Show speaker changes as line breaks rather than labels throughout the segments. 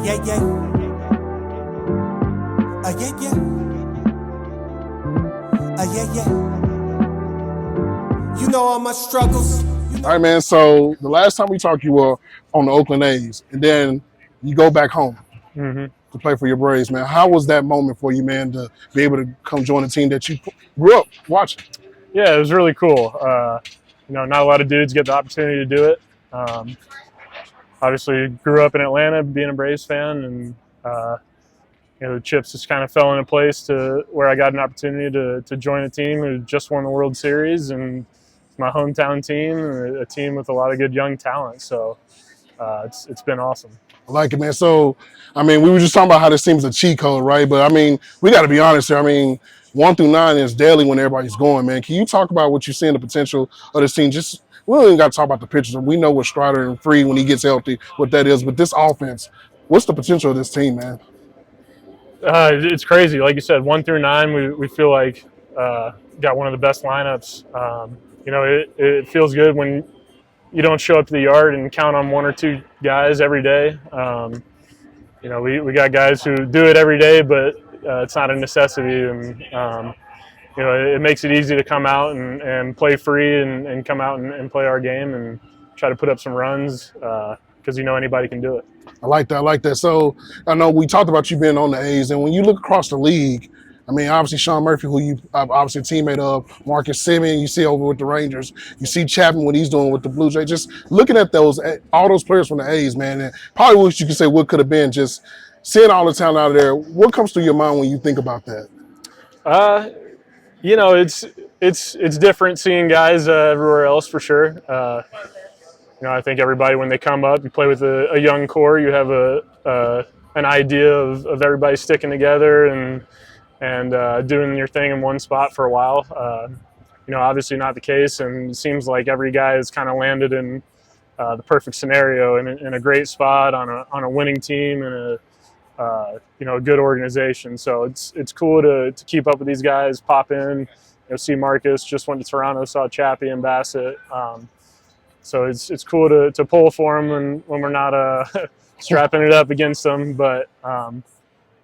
yeah, yeah. Yeah, yeah. Yeah, yeah. You know all my struggles.
All right, man. So the last time we talked, you were on the Oakland A's, and then you go back home to play for your Braves, man. How was that moment for you, man, to be able to come join a team that you grew up watching?
Yeah, it was really cool. Not a lot of dudes get the opportunity to do it. Obviously, grew up in Atlanta, being a Braves fan, and the chips just kind of fell into place to where I got an opportunity to join a team who just won the World Series, and it's my hometown team, and a team with a lot of good young talent. So it's been awesome.
I like it, man. So, we were just talking about how this team's a cheat code, right? But, we got to be honest here. 1 through 9 is daily when everybody's going, man. Can you talk about what you see in the potential of this team? We don't even got to talk about the pitchers. We know what Strider and Free, when he gets healthy, what that is. But this offense, what's the potential of this team, man?
It's crazy. Like you said, 1 through 9, we feel like got one of the best lineups. It feels good when you don't show up to the yard and count on 1 or 2 guys every day. We got guys who do it every day, but it's not a necessity. And, it makes it easy to come out and play free and come out and play our game and try to put up some runs because anybody can do it.
I like that. So I know we talked about you being on the A's, and when you look across the league, obviously Sean Murphy, who you obviously a teammate of, Marcus Semien, you see over with the Rangers, you see Chapman, what he's doing with the Blue Jays. Just looking at all those players from the A's, man, and probably what you could say what could have been, just seeing all the talent out of there. What comes through your mind when you think about that?
It's different seeing guys everywhere else for sure. I think everybody, when they come up, you play with a young core, you have an idea of everybody sticking together and doing your thing in one spot for a while. Obviously not the case, and it seems like every guy has kind of landed in the perfect scenario in a great spot on a winning team and a good organization. So it's cool to keep up with these guys, pop in, see Marcus, just went to Toronto, saw Chappie and Bassett. So it's cool to pull for them when we're not strapping it up against them. But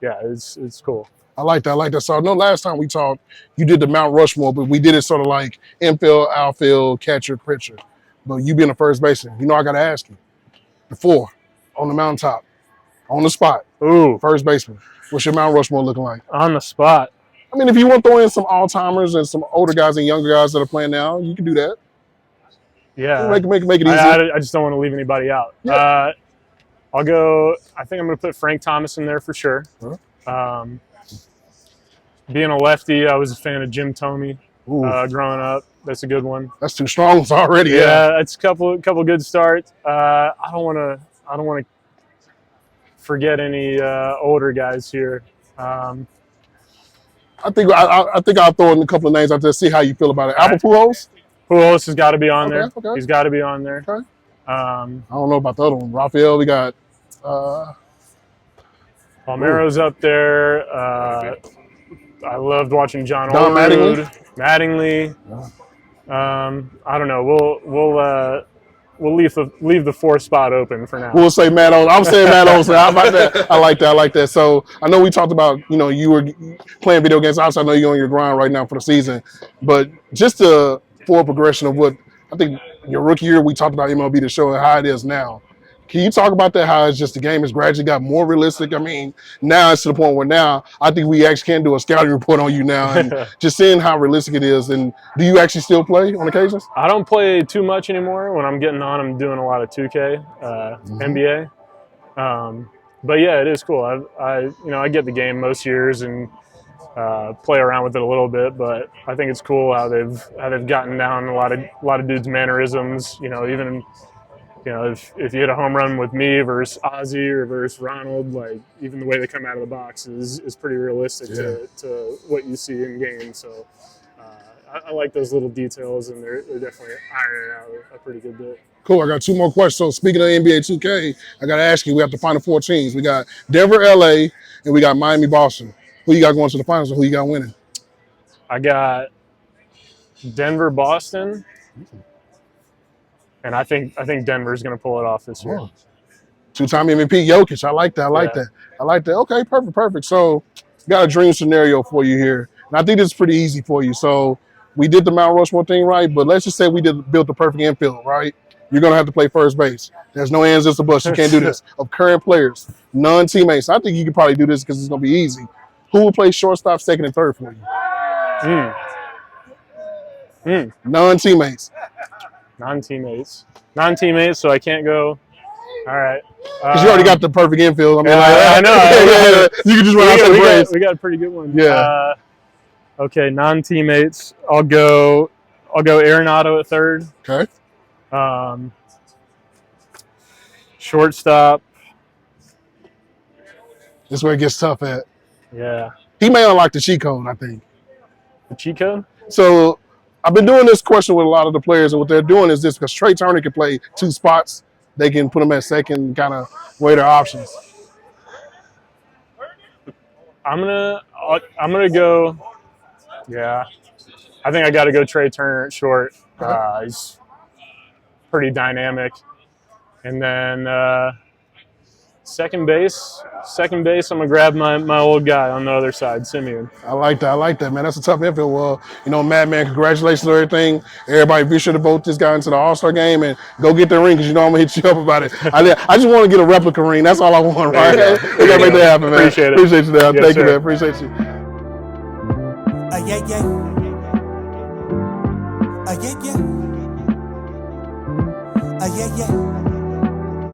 it's cool.
I like that. So I know last time we talked, you did the Mt Rushmore, but we did it sort of like infield, outfield, catcher, pitcher. But you being a first baseman, I got to ask you, the 4 on the mountaintop, on the spot.
Ooh,
first baseman. What's your Mt Rushmore looking like?
On the spot.
If you want to throw in some all-timers and some older guys and younger guys that are playing now, you can do that.
Yeah.
Make it easy.
I just don't want to leave anybody out.
Yeah.
I think I'm going to put Frank Thomas in there for sure.
Huh?
Being a lefty, I was a fan of Jim Thome growing up. That's a good one.
That's 2 strongs already.
Yeah, it's a couple good starts. I don't want to forget any older guys here.
I think I'll throw in a couple of names out there, see how you feel about it. Albert Pujols?
Pujols has got to be on there.
Okay.
He's got to be on there.
Okay. I don't know about the other one. Rafael, we got
Palmeiro's up there. I loved watching John Mattingly.
Yeah.
I don't know. We'll leave the 4th spot open for now.
We'll say Matt Olson. I'm saying Matt Olson. How about that? I like that. So I know we talked about, you were playing video games. Obviously, I know you're on your grind right now for the season. But just the forward progression of what I think your rookie year, we talked about MLB The Show and how it is now. Can you talk about that, how it's just the game has gradually got more realistic? Now it's to the point where now I think we actually can do a scouting report on you now and just seeing how realistic it is. And do you actually still play on occasions?
I don't play too much anymore. When I'm getting on, I'm doing a lot of 2K, NBA. But yeah, it is cool. I get the game most years and play around with it a little bit, but I think it's cool how they've gotten down a lot of dudes' mannerisms. Even if you hit a home run with me versus Ozzy or versus Ronald, like even the way they come out of the box is pretty realistic to what you see in game. So I like those little details, and they're definitely ironing out a pretty good bit.
Cool. I got 2 more questions. So speaking of NBA 2K, I got to ask you, we have the final 4 teams. We got Denver, LA, and we got Miami, Boston. Who you got going to the finals and who you got winning?
I got Denver, Boston, and I think Denver's going to pull it off this year.
Two-time MVP Jokic. I like that. I like
Yeah.
that. I like that. Okay, perfect. So, got a dream scenario for you here, and I think this is pretty easy for you. So, we did the Mount Rushmore thing right, but let's just say we built the perfect infield, right? You're gonna have to play first base. There's no ands, just a bus. You can't do this. Of current players, non-teammates. I think you could probably do this because it's gonna be easy. Who will play shortstop, second, and third for you? Non-teammates.
Non-teammates, so I can't go. All right.
Because you already got the perfect infield. I mean,
I know.
You can just run out to the Braves.
We got a pretty good one.
Yeah.
Okay, non-teammates. I'll go Arenado at third.
Okay.
Shortstop.
This is where it gets tough at.
Yeah.
He may unlock the cheat code, I think.
The cheat code?
So I've been doing this question with a lot of the players, and what they're doing is this, because Trey Turner can play two spots. They can put him at second, kind of weigh their options.
I'm gonna go. Yeah, I think I got to go Trey Turner at short. He's pretty dynamic, and then second base. I'm gonna grab my old guy on the other side, Simeon.
I like that, man. That's a tough infield. Well, Madman, congratulations on everything. Everybody, be sure to vote this guy into the All-Star game and go get the ring, because I'm gonna hit you up about it. I just want to get a replica ring. That's all I want, right? We gotta make that happen, man.
Appreciate it.
Appreciate you, man.
Yes,
Thank you,
sir.
man. Appreciate you.
Yeah, yeah. Yeah, yeah. Yeah, yeah.